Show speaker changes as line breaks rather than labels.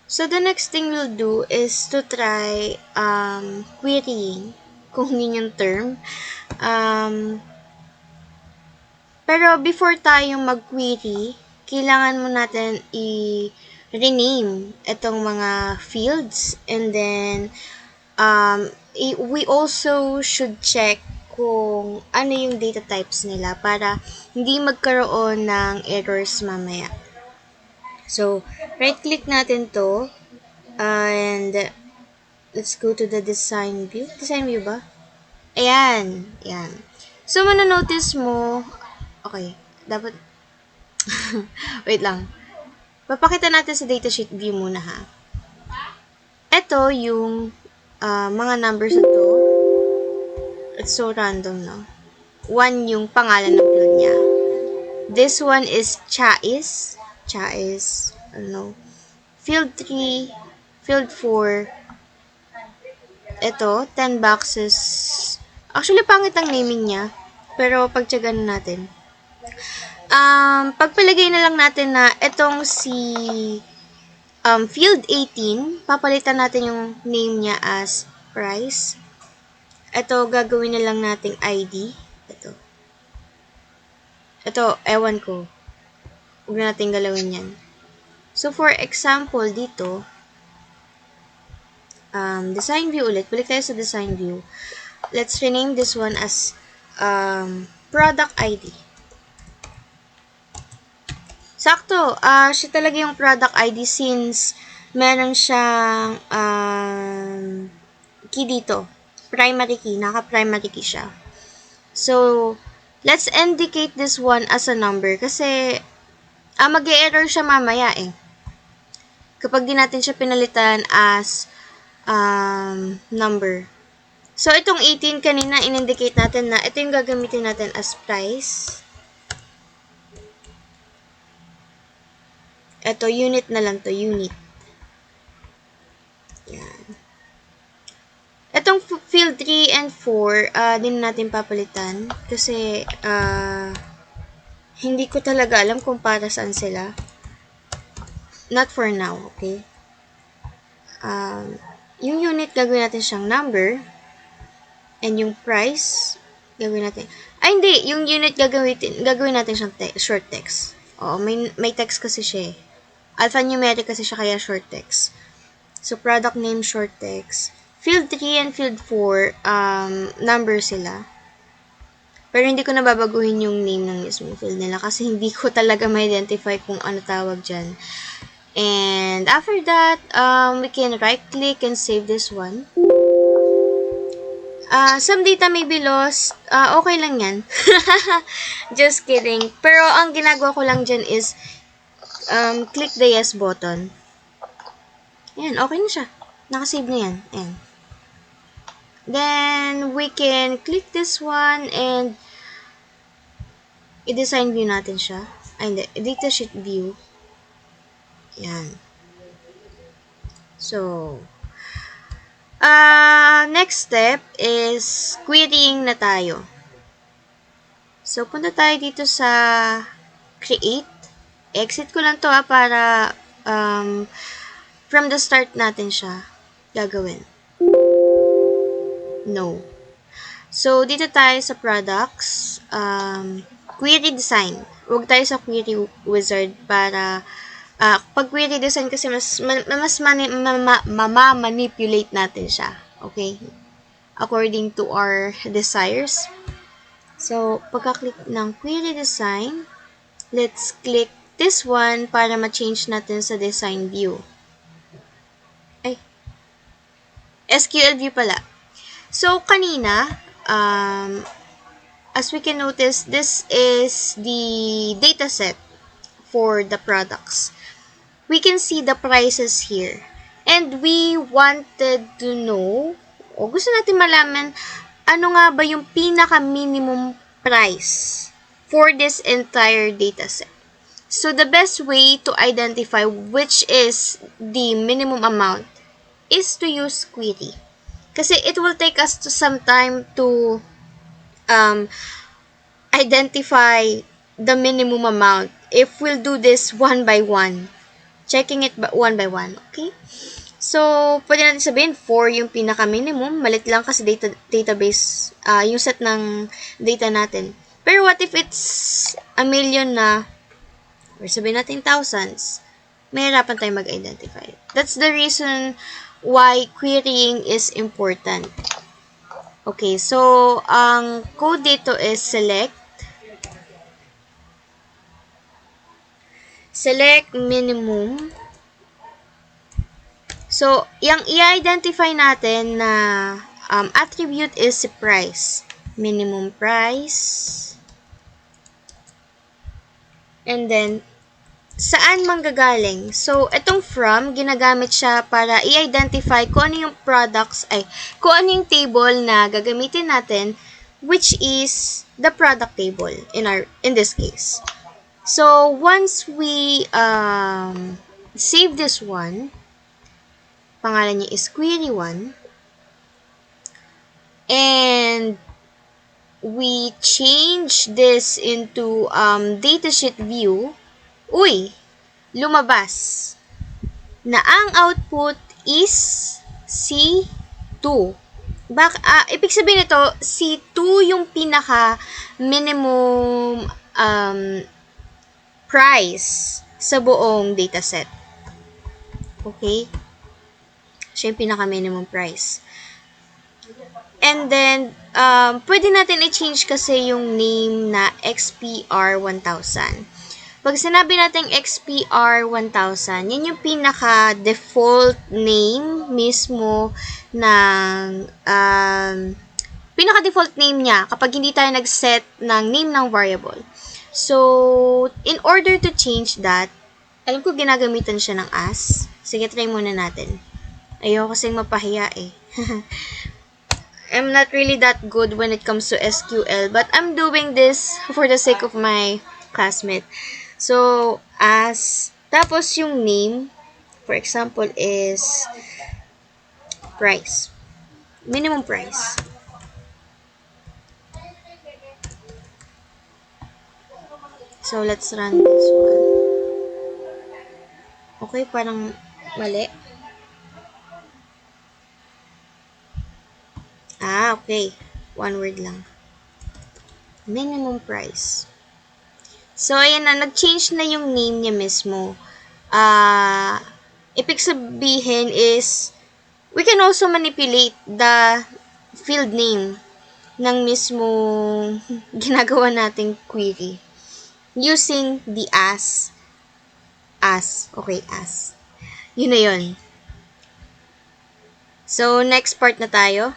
So, the next thing we'll do is to try querying, kung yun yung term. Pero before tayong mag-query, kailangan mo natin i-rename itong mga fields, and then we also should check kung ano yung data types nila para hindi magkaroon ng errors mamaya. So, right-click natin to, and let's go to the design view. Design view ba? Ayan. Ayan. So, mananotice mo, okay, dapat, wait lang. Papakita natin sa datasheet view muna ha. Ito yung mga numbers na to. It's so random, no? 1 yung pangalan ng field niya. This one is Chais. Chais, ano. Field 3, field 4. Ito, 10 boxes. Actually, pangit ang naming niya. Pero, pagtyagan natin. Pagpalagay na lang natin na itong si field 18, papalitan natin yung name niya as price. Ito, gagawin na lang nating ID. Ito, ewan ko. Huwag na natin galawin yan. So, for example, dito, design view ulit. Balik tayo sa design view. Let's rename this one as product ID. Sakto, siya talaga yung product ID since meron siyang key dito. Primary key. Naka-primary key siya. So, let's indicate this one as a number kasi mag-e-error siya mamaya eh. Kapag di natin siya pinalitan as number. So, itong 18 kanina, in-indicate natin na ito yung gagamitin natin as price. Ito, unit na lang to, unit. Yan. Itong field 3 and 4, din natin papalitan. Kasi, hindi ko talaga alam kung para saan sila. Not for now, okay? Yung unit, gagawin natin siyang number. And yung price, gagawin natin. Hindi. Yung unit, gagawin natin siyang short text. Oo, may text kasi siya eh. Alphanumeric kasi siya, kaya short text. So, product name, short text. Field 3 and field 4, number sila. Pero hindi ko nababaguhin yung name ng mismong field nila kasi hindi ko talaga ma-identify kung ano tawag dyan. And after that, we can right-click and save this one. Some data may be lost. Okay lang yan. Just kidding. Pero ang ginagawa ko lang dyan is click the yes button. Ayan, okay na siya. Nakasave na yan. Ayan. Then, we can click this one and i-design view natin siya. Hindi. Datasheet view. Ayan. So, next step is querying na tayo. So, punta tayo dito sa create. Exit ko lang to para from the start natin siya gagawin. No. So, dito tayo sa products. Query design. Huwag tayo sa query wizard para pag query design kasi mas manipulate natin siya. Okay? According to our desires. So, pagka-click ng query design, let's click this one para ma-change natin sa design view. SQL view pala. So, kanina, as we can notice, this is the dataset for the products. We can see the prices here. And we wanted to know, o gusto natin malaman, ano nga ba yung pinaka-minimum price for this entire dataset. So, the best way to identify which is the minimum amount is to use query. Kasi it will take us some time to identify the minimum amount if we'll do this one by one. checking it one by one. Okay? So, pwede natin sabihin 4 yung pinaka-minimum. Malit lang kasi database, yung set ng data natin. Pero what if it's a million na, or sabihin natin thousands, mahirapan tayong mag-identify. That's the reason why querying is important. Okay, so, ang code dito is select minimum. So, yung i-identify natin na attribute is si price. Minimum price. And then, saan manggagaling? So, itong from, ginagamit siya para i-identify kung ano yung products, kung ano yung table na gagamitin natin, which is the product table in this case. So, once we save this one, pangalan niya is query1, and we change this into datasheet view, lumabas na ang output is C2. Ibig sabihin nito, C2 yung pinaka minimum price sa buong dataset. Okay? Siya yung pinaka minimum price. And then, pwede natin i-change kasi yung name na XPR1000. Pag sinabi natin XPR1000, yan yung pinaka-default name mismo ng, pinaka-default name niya kapag hindi tayo nag-set ng name ng variable. So, in order to change that, alam ko ginagamitan siya ng as. Sige, try muna natin. Ayoko kasing mapahiya eh. I'm not really that good when it comes to SQL, but I'm doing this for the sake of my classmate. So, tapos yung name, for example, is price. Minimum price. So, let's run this one. Okay, parang mali. Okay. One word lang. Minimum price. So, ayan na. Nag-change na yung name niya mismo. Ibig sabihin is, we can also manipulate the field name ng mismo ginagawa nating query using the as. Okay, as. Yun na yun. So, next part na tayo.